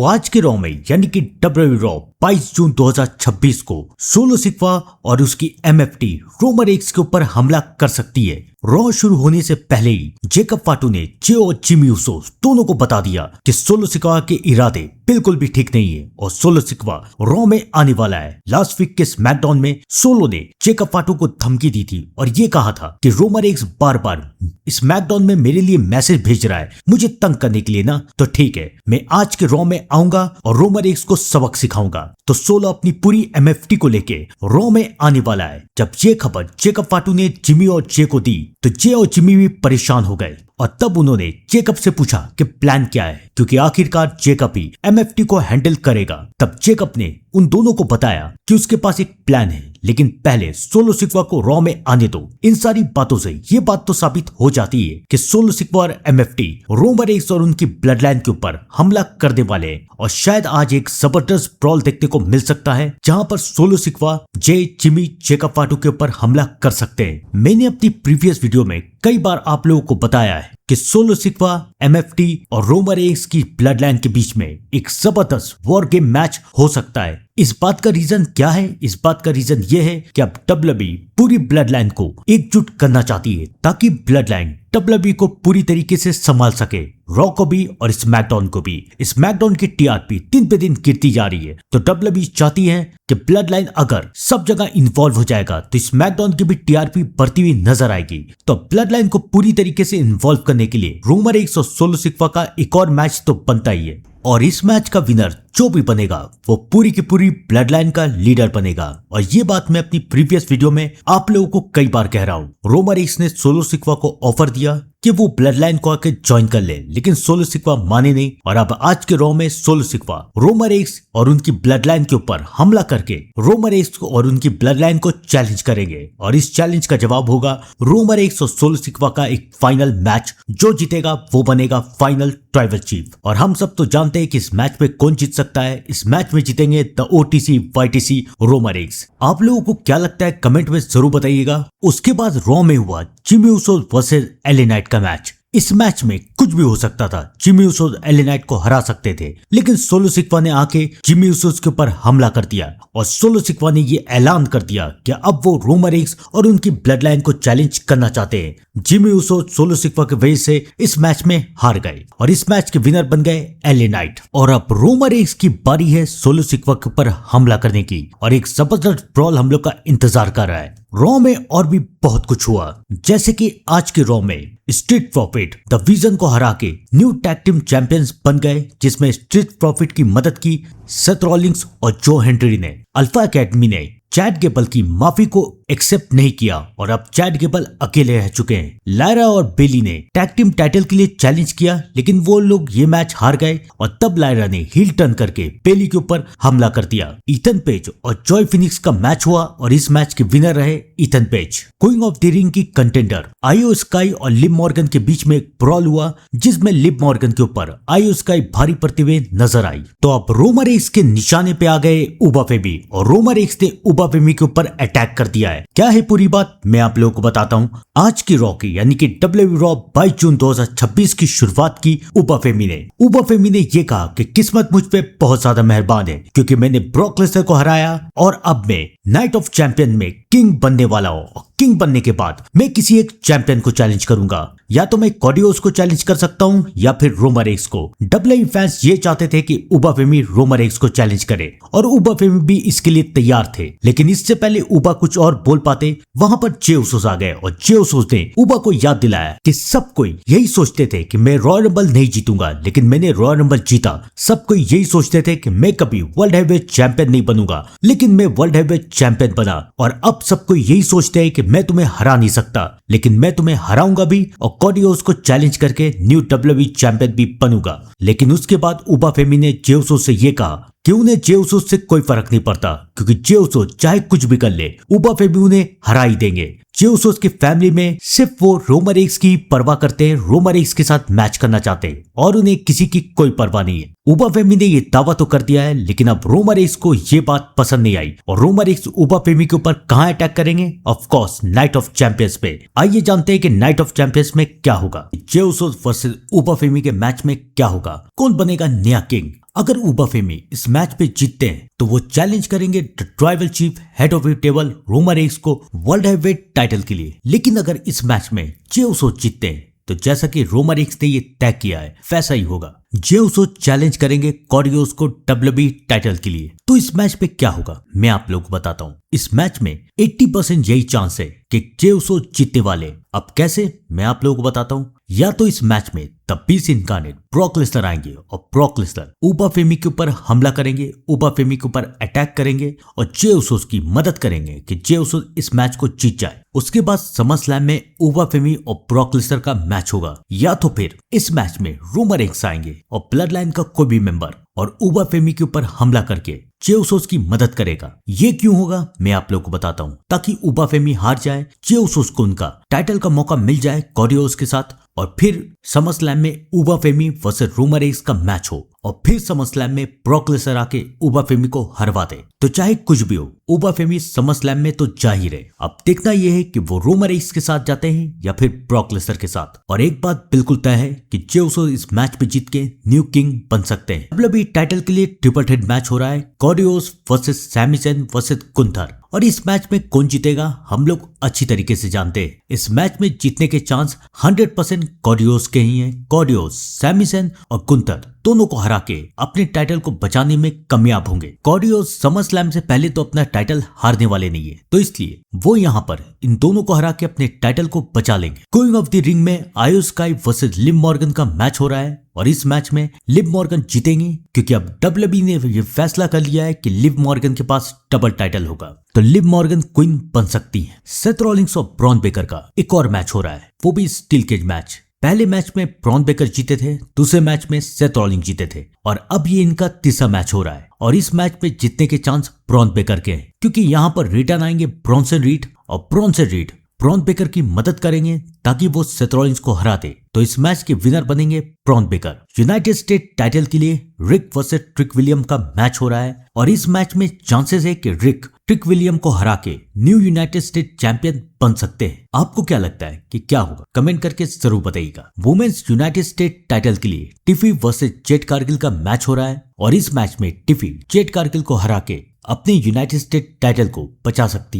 तो आज के रॉ में यानी कि WWE रॉ 22 जून 2026 को सोलो सिक्वा और उसकी MFT रोमन रेक्स के ऊपर हमला कर सकती है। रॉ शुरू होने से पहले ही जेकब फाटू ने जे और जिमी ऊसो दोनों को बता दिया कि सोलो सिक्वा के इरादे बिल्कुल भी ठीक नहीं है और सोलो सिक्वा रॉ में आने वाला है। लास्ट वीक के स्मैकडाउन में सोलो ने जेकब फाटू को धमकी दी थी और ये कहा था कि रोमन रेक्स बार बार स्मैकडाउन में मेरे लिए मैसेज भेज रहा है मुझे तंग करने के लिए ना, तो ठीक है मैं आज के रॉ में आऊंगा और रोमन रेक्स को सबक सिखाऊंगा। तो सोलो अपनी पूरी MFT को लेके रॉ में आने वाला है। जब ये खबर जेकब फाटू ने जिमी और जे को दी तो जे और जिमी भी परेशान हो गए और तब उन्होंने जेकब से पूछा कि प्लान क्या है, क्योंकि आखिरकार जेकब ही MFT को हैंडल करेगा। तब जेकब ने उन दोनों को बताया कि उसके पास एक प्लान है, लेकिन पहले सोलो सिक्वा को रॉ में आने दो। इन सारी बातों से ये बात तो साबित हो जाती है कि सोलो सिक्वा और MFT रोमन रेक्स और उनकी ब्लड लाइन के ऊपर हमला करने वाले हैं और शायद आज एक जबरदस्त ब्रॉल देखने को मिल सकता है जहां पर सोलो सिक्वा जे जिमी जेकब फाटू के ऊपर हमला कर सकते हैं। मैंने अपनी प्रीवियस वीडियो में कई बार आप लोगों को बताया है कि सोलो सिक्वा MFT और रोमन रेक्स की ब्लड लाइन के बीच में एक जबरदस्त वॉर गेम मैच हो सकता है। इस बात का रीजन क्या है? इस बात का रीजन ये है कि अब WWE पूरी ब्लड लाइन को एकजुट करना चाहती है ताकि ब्लड लाइन WWE को पूरी तरीके से संभाल सके, रॉ को भी और स्मैकडाउन को भी। स्मैकडाउन की TRP दिन पे दिन गिरती जा रही है तो WWE चाहती है कि ब्लड लाइन अगर सब जगह इन्वॉल्व हो जाएगा तो स्मैकडाउन की भी TRP बढ़ती हुई नजर आएगी। तो ब्लड लाइन को पूरी तरीके से इन्वॉल्व करने के लिए रोमन रेक्स और सोलो सिक्वा का एक और मैच तो बनता ही है और इस मैच का विनर जो भी बनेगा वो पूरी की पूरी ब्लड लाइन का लीडर बनेगा। और ये बात मैं अपनी प्रीवियस वीडियो में आप लोगों को कई बार कह रहा हूँ। रोमन रेक्स ने सोलो सिक्वा को ऑफर दिया कि वो ब्लड लाइन को आके ज्वाइन कर ले, लेकिन सोलो सिक्वा माने नहीं और अब आज के रॉ में सोलो सिक्वा रोमन रेक्स और उनकी ब्लड लाइन के ऊपर हमला करके रोमन रेक्स और उनकी ब्लड लाइन को चैलेंज करेंगे और इस चैलेंज का जवाब होगा रोमन रेक्स और सोलो सिक्वा का एक फाइनल मैच। जो जीतेगा वो बनेगा फाइनल ट्राइबल चीफ और हम सब तो जानते हैं कि इस मैच में कौन जीत सकता है। इस मैच में जीतेंगे the OTC YTC Roman Reigns. आप लोगों को क्या लगता है कमेंट में जरूर बताइएगा। उसके बाद रॉ में हुआ Jimmy Uso versus LA night का मैच। इस मैच में कुछ भी हो सकता था। जिमी ऊसो LA नाइट को हरा सकते थे, लेकिन सोलो सिक्वा ने आके जिमी ऊसो के ऊपर हमला कर दिया और सोलो सिक्वा ने ये ऐलान कर दिया कि अब वो रोमन रेक्स और उनकी ब्लड लाइन को चैलेंज करना चाहते हैं। जिमी ऊसो सोलो सिक्वा की वजह से इस मैच में हार गए और इस मैच के विनर बन गए LA नाइट। और अब रोमन रेक्स की बारी है सोलो सिक्वा के ऊपर हमला करने की और एक जबरदस्त ब्रॉल हम लोग का इंतजार कर रहा है। रॉ में और भी बहुत कुछ हुआ, जैसे कि आज के रॉ में स्ट्रीट प्रॉफिट द विजन को हरा के न्यू टैग टीम चैंपियंस बन गए, जिसमें स्ट्रीट प्रॉफिट की मदद की सेथ रॉलिंग्स और जो हेनरी ने। अल्फा एकेडमी ने चैट गेबल की माफी को एक्सेप्ट नहीं किया और अब चैट गेबल अकेले रह चुके हैं। लायरा और बेली ने टैग टीम टाइटल के लिए चैलेंज किया, लेकिन वो लोग ये मैच हार गए और तब लायरा ने हील टर्न करके बेली के ऊपर हमला कर दिया। ईथन पेज और जॉय फिनिक्स का मैच हुआ और इस मैच के विनर रहे Ethan page. Queen of the ring की कंटेंडर आयो स्काई और लिव मॉर्गन के बीच में एक ब्रॉल हुआ, जिसमें लिव मॉर्गन के ऊपर आयो स्काई भारी पड़ते हुए नजर आई। तो अब रोमन रेक्स के निशाने पे आ गए उबा फेमी और रोमन रेक्स ने उबा फेमी के ऊपर अटैक कर दिया है। क्या है पूरी बात मैं आप लोगों को बताता हूँ। आज की रॉ की यानी कि WWE रॉ 22 जून 2026 की शुरुआत की उबा फेमी ने ये कहा कि किस्मत मुझ पे बहुत ज्यादा मेहरबान है क्योंकि मैंने ब्रॉक लेसनर को हराया और अब मैं नाइट ऑफ चैंपियन में किंग बनने वाला हूँ। किंग बनने के बाद मैं किसी एक चैंपियन को चैलेंज करूंगा, या तो मैं कोडियोस को चैलेंज कर सकता हूं या फिर रोमन रेक्स को। WWE फैंस ये चाहते थे कि उबा फेमी रोमन रेक्स को चैलेंज करे और उबा फेमी भी इसके लिए तैयार थे, लेकिन इससे पहले उबा कुछ और बोल पाते वहां पर जे ऊसोस आ गए और जे ऊसोस ने उबा को याद दिलाया कि सब कोई यही सोचते थे कि मैं रॉयल रंबल नहीं जीतूंगा, लेकिन मैंने रॉयल रंबल जीता। सब कोई यही सोचते थे कि मैं कभी वर्ल्ड हैवीवेट चैंपियन नहीं बनूंगा, लेकिन मैं वर्ल्ड हैवीवेट चैंपियन बना। और अब सबको यही सोचते हैं कि मैं तुम्हें हरा नहीं सकता, लेकिन मैं तुम्हें हराऊंगा भी और कोडियोस को चैलेंज करके न्यू WWE चैंपियन भी बनूंगा। लेकिन उसके बाद उबा फेमी ने जे ऊसोस से ये कहा कि उन्हें जे ऊसोस से कोई फर्क नहीं पड़ता, क्योंकि जे ऊसोस चाहे कुछ भी कर ले उबा फेमी उन्हें हरा ही देंगे। जे ऊसोस की फैमिली में सिर्फ वो रोमन रेक्स की परवाह करते हैं, रोमन रेक्स के साथ मैच करना चाहते हैं और उन्हें किसी की कोई परवाह नहीं है। उबा फेमी ने ये दावा तो कर दिया है, लेकिन अब रोमन रेक्स को ये बात पसंद नहीं आई और रोमन रेक्स उबा फेमी के ऊपर कहां अटैक करेंगे? Of course night of champions पे। आइए जानते हैं कि नाइट ऑफ चैंपियंस में क्या होगा। जे ऊसोस वर्सेस उबा फेमी के मैच में क्या होगा, कौन बनेगा नया किंग? अगर उबा फेमी इस मैच पे जीतते हैं तो वो चैलेंज करेंगे the tribal chief head of the table Roman Reigns को वर्ल्ड हैवीवेट टाइटल के लिए। लेकिन अगर इस मैच में जे उसो जीतते हैं तो जैसा कि रोमन रेइन्स ने ये तय किया है वैसा ही होगा, जे उसो चैलेंज करेंगे कॉडी रोड्स को WWE टाइटल के लिए। तो इस मैच पे क्या होगा मैं आप लोगों को बताता हूँ। इस मैच में 80% यही चांस है कि जे उसो जीतने वाले। अब कैसे मैं आप लोगों को बताता हूँ। या तो इस मैच में the beast incarnate Brock Lesnar आएंगे और ब्रॉक लेसनर उबा फेमी के ऊपर हमला करेंगे, उबा फेमी के ऊपर अटैक करेंगे और जे उसोस की मदद करेंगे कि जे उसो इस मैच को जीत जाए। उसके बाद समर स्लैम में उबा फेमी और ब्रॉक लेसनर का मैच होगा। या तो फिर इस मैच में रोमन रेइन्स आएंगे और ब्लड लाइन का कोई भी मेंबर और उबा फेमी के ऊपर हमला करके जे उसोस की मदद करेगा। ये क्यों होगा मैं आप लोगों को बताता हूँ, ताकि उबा फेमी हार जाए, जे उसोस को उनका टाइटल का मौका मिल जाए कॉडी रोड्स के साथ और फिर समर स्लैम में उबा फेमी वर्सेस रोमन रेइन्स का मैच हो और फिर समर स्लैम में ब्रॉक लेसनर आके उबा फेमी को हरवा दे। तो चाहे कुछ भी हो उबा फेमी समर स्लैम में तो जा ही रहे। अब देखना यह है कि वो रोमन रेइन्स के साथ जाते हैं या फिर ब्रॉक लेसनर के साथ। और एक बात बिल्कुल तय है कि जे उसो इस मैच पे जीत के न्यू किंग बन सकते हैं। WWE टाइटल के लिए ट्रिपल थ्रेट मैच हो रहा है, कॉडी रोड्स वर्सेस सैमी ज़ैन वर्सेस गुंथर। और इस मैच में कौन जीतेगा हम लोग अच्छी तरीके से जानते हैं। इस मैच में जीतने के चांस 100% कॉडी रोड्स के ही हैं। कॉडी रोड्स, सैमी ज़ैन और गुंथर दोनों को हरा के अपने टाइटल को बचाने में कामयाब होंगे। कॉडी रोड्स समर स्लैम से पहले तो अपना टाइटल हारने वाले नहीं है, तो इसलिए वो यहाँ पर इन दोनों को हरा के अपने टाइटल को बचा लेंगे। गोइंग ऑफ द रिंग में आयो स्काई वर्सेस लिव मॉर्गन का मैच हो रहा है और इस मैच में लिव मॉर्गन जीतेंगे क्योंकि अब WWE ने ये फैसला कर लिया है कि लिव मॉर्गन के पास डबल टाइटल होगा, तो लिव मॉर्गन क्वीन बन सकती है। सेथ रॉलिंग्स और ब्रॉन बेकर का एक और मैच हो रहा है, वो भी स्टील केज मैच। पहले मैच में ब्रॉन बेकर जीते थे, दूसरे मैच में सेथ रॉलिंग्स जीते थे और अब ये इनका तीसरा मैच हो रहा है और इस मैच में जीतने के चांस ब्रॉन बेकर के हैं क्योंकि यहाँ पर रिटर्न आएंगे ब्रॉन्सन रीड और ब्रॉन्सन रीड ब्रॉन बेकर की मदद करेंगे ताकि वो सेथ रॉलिंग्स को हरा दे। तो इस मैच के विनर बनेंगे Bron Breakker. United State title के लिए रिक वर्सेस ट्रिक विलियम का मैच हो रहा है और इस मैच में चांसेस है कि रिक ट्रिक विलियम को हरा के न्यू यूनाइटेड स्टेट चैंपियन बन सकते हैं। आपको क्या लगता है कि क्या होगा कमेंट करके जरूर बताइएगा। वुमेन्स यूनाइटेड स्टेट टाइटल के लिए टिफी वर्सेस जेड कारगिल का मैच हो रहा है और इस मैच में टिफी जेड कारगिल को हरा के अपने यूनाइटेड स्टेट टाइटल को बचा सकती है।